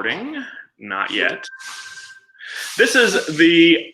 recording. Not yet. This is the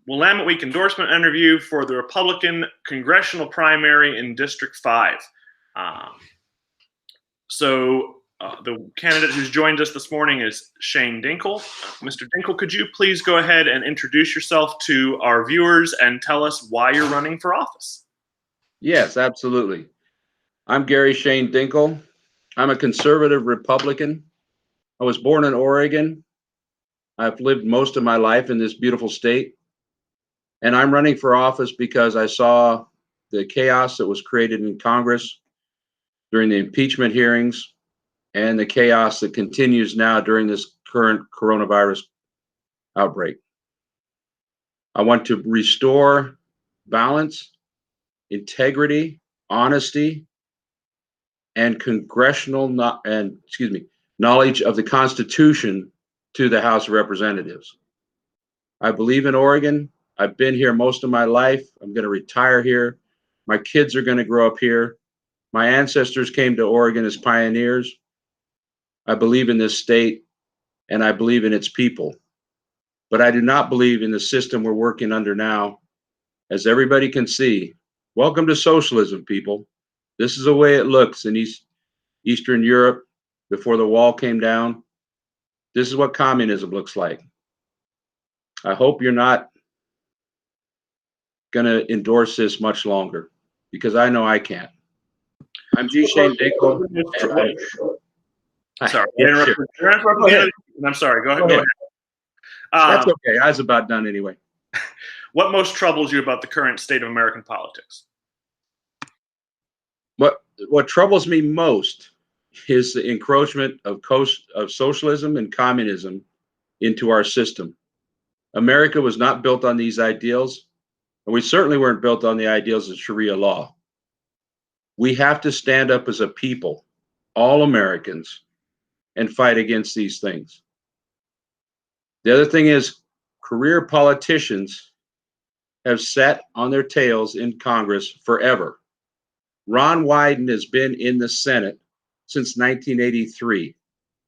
Willamette Week endorsement interview for the Republican congressional primary in District 5. The candidate who's joined us this morning is Shane Dinkle. Mr. Dinkle, could you please go ahead and introduce yourself to our viewers and tell us why you're running for office? Yes, absolutely. I'm Gary Shane Dinkle. I'm a conservative Republican. I was born in Oregon. I've lived most of my life in this beautiful state. And I'm running for office because I saw the chaos that was created in Congress during the impeachment hearings and the chaos that continues now during this current coronavirus outbreak. I want to restore balance, integrity, honesty, and knowledge of the Constitution to the House of Representatives. I believe in Oregon. I've been here most of my life. I'm going to retire here. My kids are going to grow up here. My ancestors came to Oregon as pioneers. I believe in this state, and I believe in its people. But I do not believe in the system we're working under now. As everybody can see, welcome to socialism, people. This is the way it looks in Eastern Europe before the wall came down. This is what communism looks like. I hope you're not going to endorse this much longer, because I know I can't. I'm G. Shane Dinkle. Sorry, yeah, sure. I'm sorry. Go ahead. That's okay. I was about done anyway. What most troubles you about the current state of American politics? What troubles me most is the encroachment of socialism and communism into our system. America was not built on these ideals, and we certainly weren't built on the ideals of Sharia law. We have to stand up as a people, all Americans, and fight against these things. The other thing is, career politicians have sat on their tails in Congress forever. Ron Wyden has been in the Senate since 1983.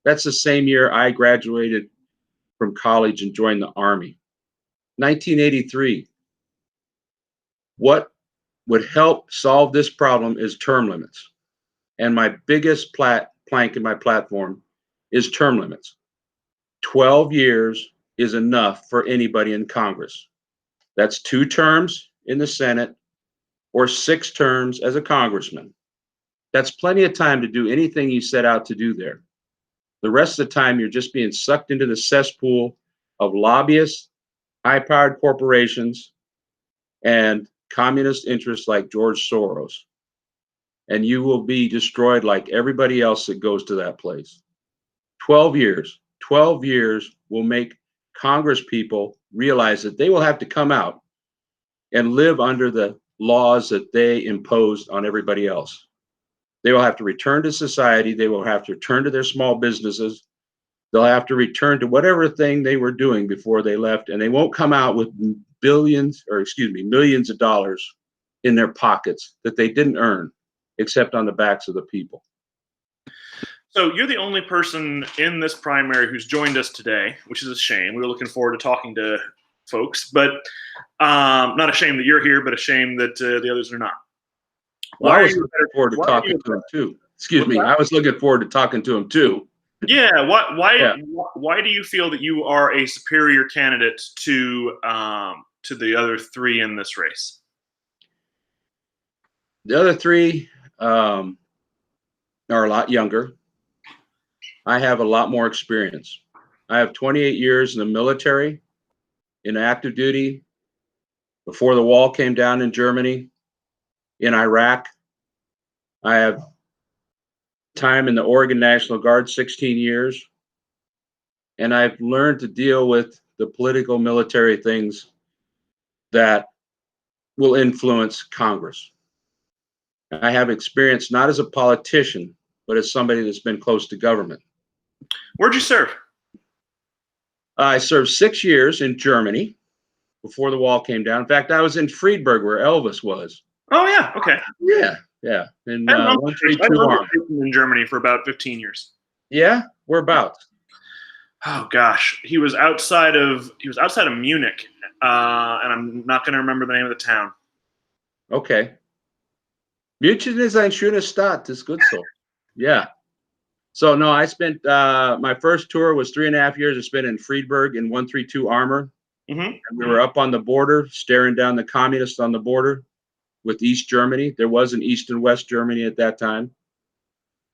That's the same year I graduated from college and joined the Army. 1983. What would help solve this problem is term limits. And my biggest plank in my platform is term limits. 12 years is enough for anybody in Congress. That's 2 terms in the Senate or 6 terms as a congressman. That's plenty of time to do anything you set out to do there. The rest of the time, you're just being sucked into the cesspool of lobbyists, high-powered corporations, and communist interests like George Soros. And you will be destroyed like everybody else that goes to that place. 12 years will make Congress people realize that they will have to come out and live under the laws that they imposed on everybody else. They will have to return to society. They will have to return to their small businesses. They'll have to return to whatever thing they were doing before they left, and they won't come out with millions of dollars in their pockets that they didn't earn, except on the backs of the people. So you're the only person in this primary who's joined us today, which is a shame. We were looking forward to talking to folks, but not a shame that you're here, but a shame that the others are not. Well, I was looking forward to talking to him too. Excuse me. I was looking forward to talking to him too. Yeah. Why do you feel that you are a superior candidate to the other 3 in this race? The other 3 are a lot younger. I have a lot more experience. I have 28 years in the military, in active duty, before the wall came down in Germany, in Iraq. I have time in the Oregon National Guard, 16 years. And I've learned to deal with the political military things that will influence Congress. I have experience not as a politician, but as somebody that's been close to government. Where'd you serve? I served 6 years in Germany before the wall came down. In fact, I was in Friedberg where Elvis was. Oh, yeah. Okay. Yeah. In I lived in Germany for about 15 years. Yeah? Whereabouts? Oh gosh, he was outside of Munich, and I'm not going to remember the name of the town. Okay. München ist eine schöne Stadt. Ist good so. Yeah. So no, I spent my first tour was 3.5 years. I spent in Friedberg in 132 Armor. Mm-hmm. And we were up on the border, staring down the communists on the border with East Germany. There was an East and West Germany at that time.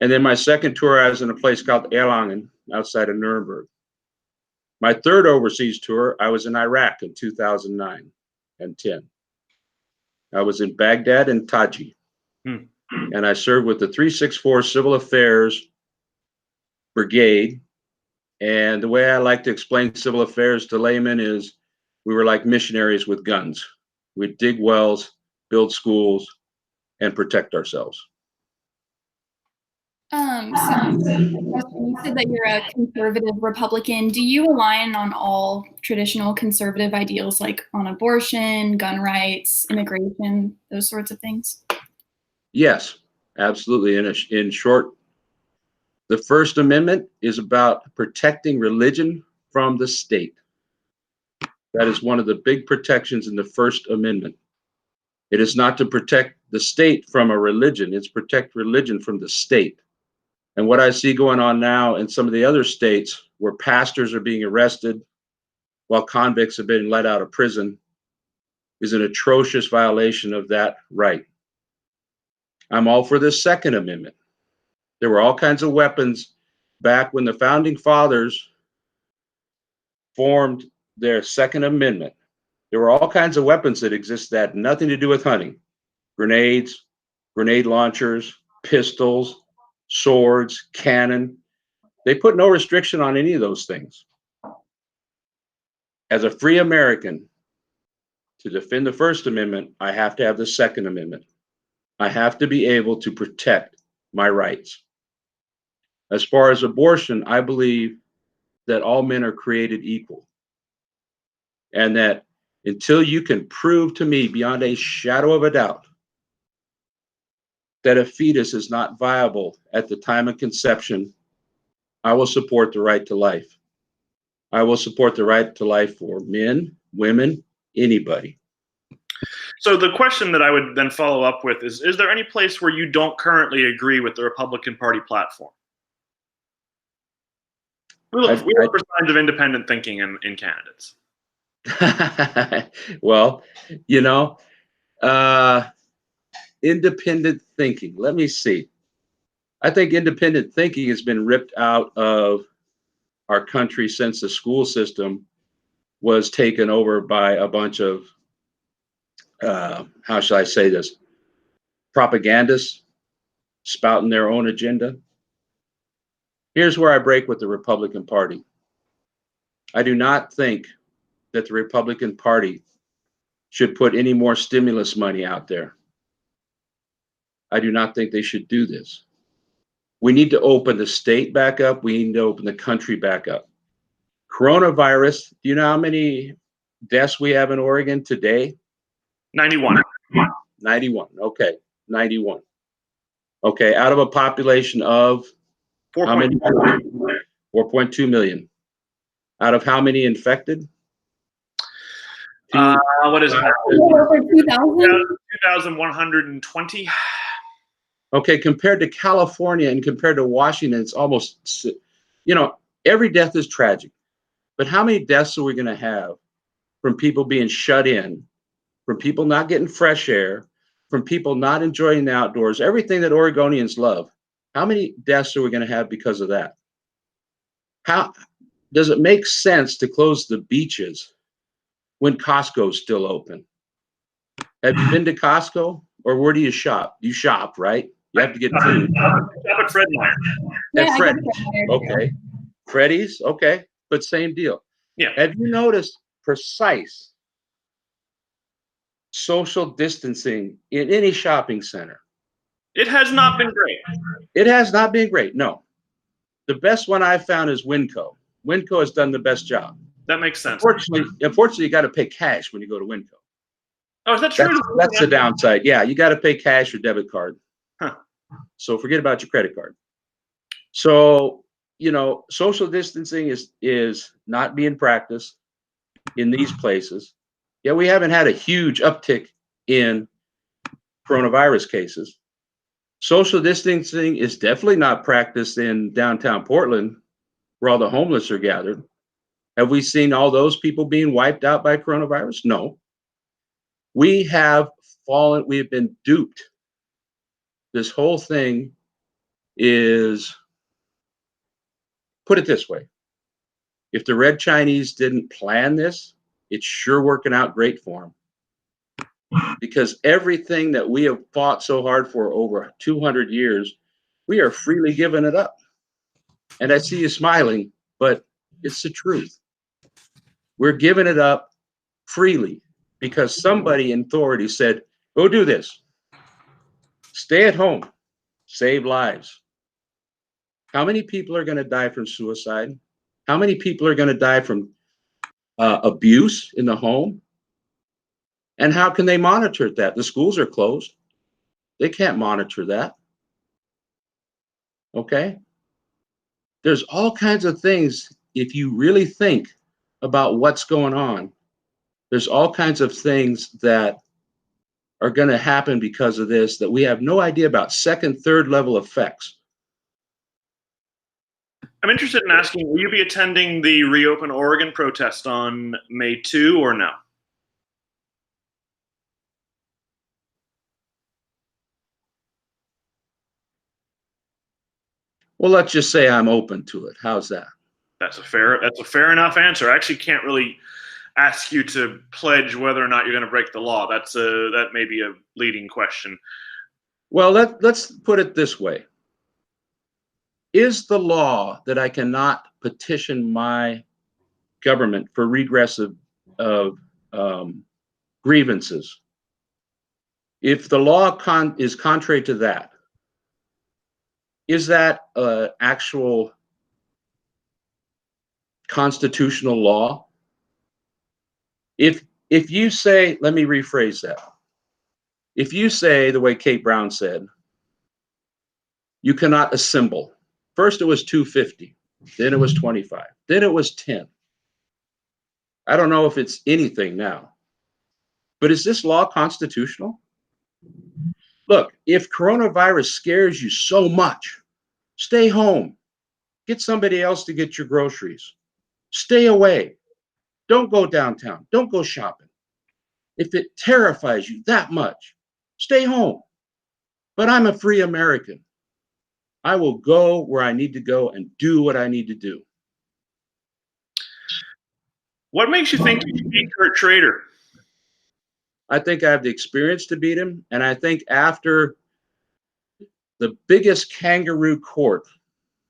And then my second tour, I was in a place called Erlangen, outside of Nuremberg. My third overseas tour, I was in Iraq in 2009 and 10. I was in Baghdad and Taji. And I served with the 364 Civil Affairs Brigade. And the way I like to explain civil affairs to laymen is we were like missionaries with guns. We'd dig wells, build schools, and protect ourselves. So you said that you're a conservative Republican. Do you align on all traditional conservative ideals, like on abortion, gun rights, immigration, those sorts of things? Yes, absolutely. In short, the First Amendment is about protecting religion from the state. That is one of the big protections in the First Amendment. It is not to protect the state from a religion, it's protect religion from the state. And what I see going on now in some of the other states where pastors are being arrested while convicts have been let out of prison is an atrocious violation of that right. I'm all for the Second Amendment. There were all kinds of weapons back when the founding fathers formed their Second Amendment. There were all kinds of weapons that exist that had nothing to do with hunting. Grenades, grenade launchers, pistols, swords, cannon. They put no restriction on any of those things. As a free American, to defend the First Amendment, I have to have the Second Amendment. I have to be able to protect my rights. As far as abortion, I believe that all men are created equal. And that until you can prove to me beyond a shadow of a doubt that a fetus is not viable at the time of conception, I will support the right to life. I will support the right to life for men, women, anybody. So the question that I would then follow up with is there any place where you don't currently agree with the Republican Party platform? We look for signs of independent thinking in candidates. Well, independent thinking. Let me see. I think independent thinking has been ripped out of our country since the school system was taken over by a bunch of, how shall I say this, propagandists spouting their own agenda. Here's where I break with the Republican Party. I do not think that the Republican Party should put any more stimulus money out there. I do not think they should do this. We need to open the state back up. We need to open the country back up. Coronavirus, do you know how many deaths we have in Oregon today? 91. 91. Okay, 91. Okay, out of a population of 4.2 million. Out of how many infected? What is it? Over 2,000? 2,120. Okay, compared to California and compared to Washington, it's almost, every death is tragic. But how many deaths are we going to have from people being shut in, from people not getting fresh air, from people not enjoying the outdoors, everything that Oregonians love? How many deaths are we going to have because of that? How does it make sense to close the beaches when Costco's still open? Have you been to Costco, or where do you shop? You shop, right? You have to get food. Shop at Fred Meyer. Yeah, Freddy's. Okay. Freddy's, okay, but same deal. Yeah. Have you noticed precise social distancing in any shopping center? It has not been great. It has not been great, no. The best one I've found is Winco. Winco has done the best job. That makes sense. Unfortunately, you got to pay cash when you go to Winco. Oh, is that true? That's the downside. Yeah, you got to pay cash or debit card. Huh. So forget about your credit card. So, social distancing is not being practiced in these places. Yeah, we haven't had a huge uptick in coronavirus cases. Social distancing is definitely not practiced in downtown Portland, where all the homeless are gathered. Have we seen all those people being wiped out by coronavirus? No. We have been duped. This whole thing is, put it this way, if the Red Chinese didn't plan this, it's sure working out great for them. Because everything that we have fought so hard for over 200 years, we are freely giving it up. And I see you smiling, but it's the truth. We're giving it up freely because somebody in authority said, go do this. Stay at home. Save lives. How many people are going to die from suicide? How many people are going to die from abuse in the home? And how can they monitor that? The schools are closed. They can't monitor that. Okay? There's all kinds of things. If you really think about what's going on, there's all kinds of things that are going to happen because of this that we have no idea about. Second, third level effects. I'm interested in asking, will you be attending the Reopen Oregon protest on May 2 or no? Well, let's just say I'm open to it. How's that? That's a fair enough answer. I actually can't really ask you to pledge whether or not you're going to break the law. That may be a leading question. Well, let's put it this way. Is the law that I cannot petition my government for redress of grievances? If the law is contrary to that, is that an actual constitutional law? If you say, let me rephrase that. If you say the way Kate Brown said, you cannot assemble. First it was 250, then it was 25, then it was 10. I don't know if it's anything now. But is this law constitutional? Look, if coronavirus scares you so much, stay home. Get somebody else to get your groceries. Stay away. Don't go downtown. Don't go shopping. If it terrifies you that much, stay home. But I'm a free American. I will go where I need to go and do what I need to do. What makes you think you can beat Kurt Schrader? I think I have the experience to beat him. And I think after the biggest kangaroo court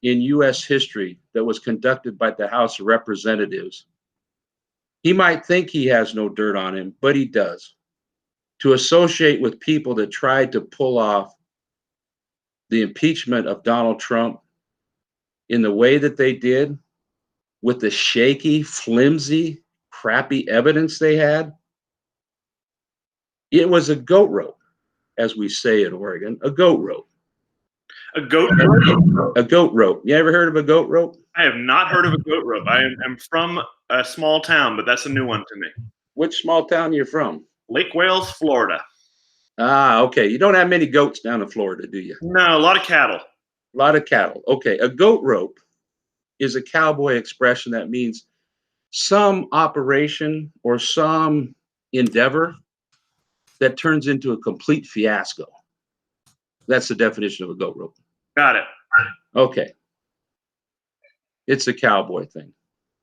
in U.S. history that was conducted by the House of Representatives, he might think he has no dirt on him, but he does. To associate with people that tried to pull off the impeachment of Donald Trump in the way that they did, with the shaky, flimsy, crappy evidence they had, it was a goat rope, as we say in Oregon, a goat rope. A goat rope? A goat rope. You ever heard of a goat rope? I have not heard of a goat rope. I am from a small town, but that's a new one to me. Which small town are you from? Lake Wales, Florida. Ah, okay. You don't have many goats down in Florida, do you? No, a lot of cattle. A lot of cattle. Okay. A goat rope is a cowboy expression that means some operation or some endeavor that turns into a complete fiasco. That's the definition of a goat rope. Got it. Okay. It's a cowboy thing.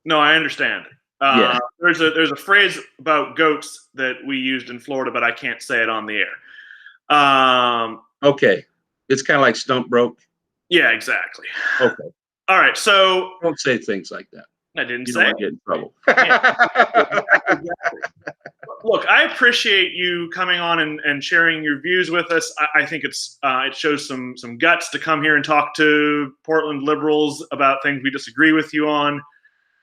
No, I understand. Yeah. There's a phrase about goats that we used in Florida, but I can't say it on the air. Okay. It's kind of like stump broke. Yeah, exactly. Okay. All right. So don't say things like that. I didn't you say. You don't get in trouble. Exactly. Look, I appreciate you coming on and sharing your views with us. I think it shows some guts to come here and talk to Portland liberals about things we disagree with you on.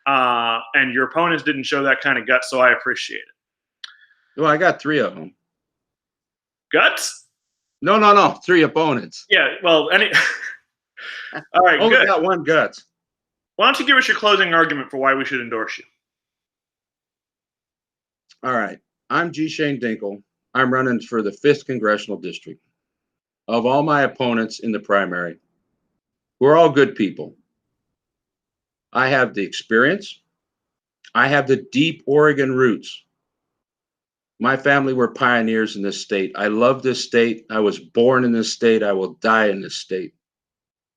And your opponents didn't show that kind of guts, so I appreciate it. Well, I got 3 of them. Guts? No. 3 opponents. Yeah. Well, all right. Only good. got 1 guts. Why don't you give us your closing argument for why we should endorse you? All right. I'm G. Shane Dinkle. I'm running for the 5th Congressional District. Of all my opponents in the primary, we're all good people. I have the experience. I have the deep Oregon roots. My family were pioneers in this state. I love this state. I was born in this state. I will die in this state.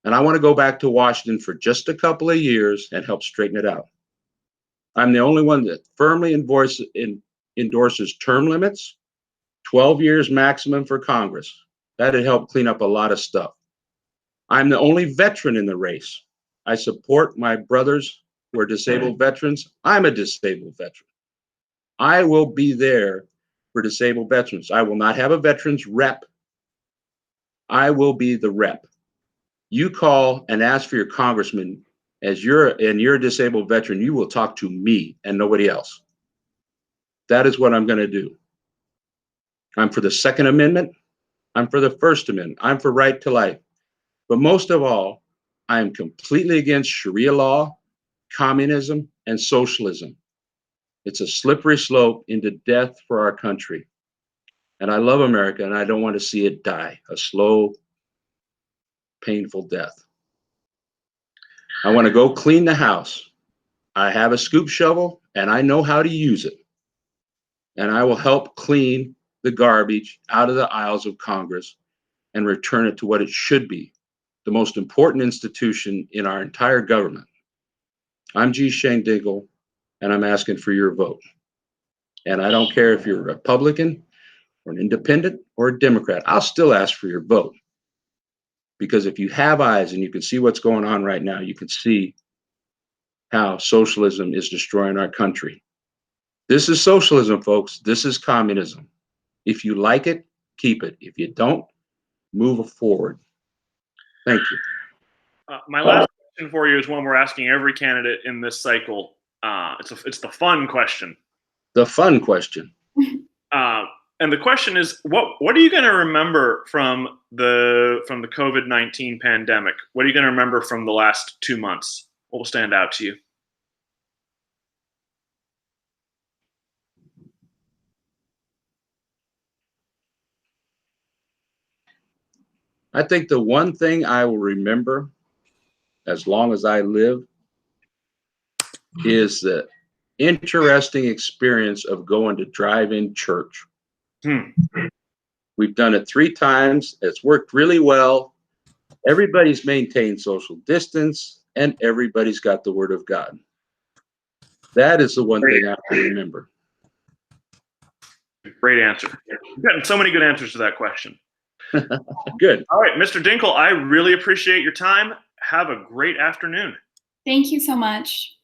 And I want to go back to Washington for just a couple of years and help straighten it out. I'm the only one that firmly endorses term limits, 12 years maximum for Congress. That'd help clean up a lot of stuff. I'm the only veteran in the race. I support my brothers who are disabled veterans. I'm a disabled veteran. I will be there for disabled veterans. I will not have a veterans rep. I will be the rep. You call and ask for your congressman as you're a disabled veteran, you will talk to me and nobody else. That is what I'm going to do. I'm for the Second Amendment. I'm for the First Amendment. I'm for right to life. But most of all, I am completely against Sharia law, communism, and socialism. It's a slippery slope into death for our country. And I love America, and I don't want to see it die a slow, painful death. I want to go clean the house. I have a scoop shovel, and I know how to use it. And I will help clean the garbage out of the aisles of Congress and return it to what it should be, the most important institution in our entire government. I'm G. Shane Dinkle, and I'm asking for your vote. And I don't care if you're a Republican or an independent or a Democrat, I'll still ask for your vote. Because if you have eyes and you can see what's going on right now, you can see how socialism is destroying our country. This is socialism, folks. This is communism. If you like it, keep it. If you don't, move forward. Thank you. My last question for you is one we're asking every candidate in this cycle. It's the fun question. The fun question. And the question is, what are you going to remember from the COVID-19 pandemic? What are you going to remember from the last 2 months? What will stand out to you? I think the one thing I will remember as long as I live is the interesting experience of going to drive-in church. We've done it 3 times. It's worked really well. Everybody's maintained social distance and everybody's got the word of God. That is the one thing I remember. Great answer. You've gotten so many good answers to that question. Good. All right, Mr. Dinkle, I really appreciate your time. Have a great afternoon. Thank you so much.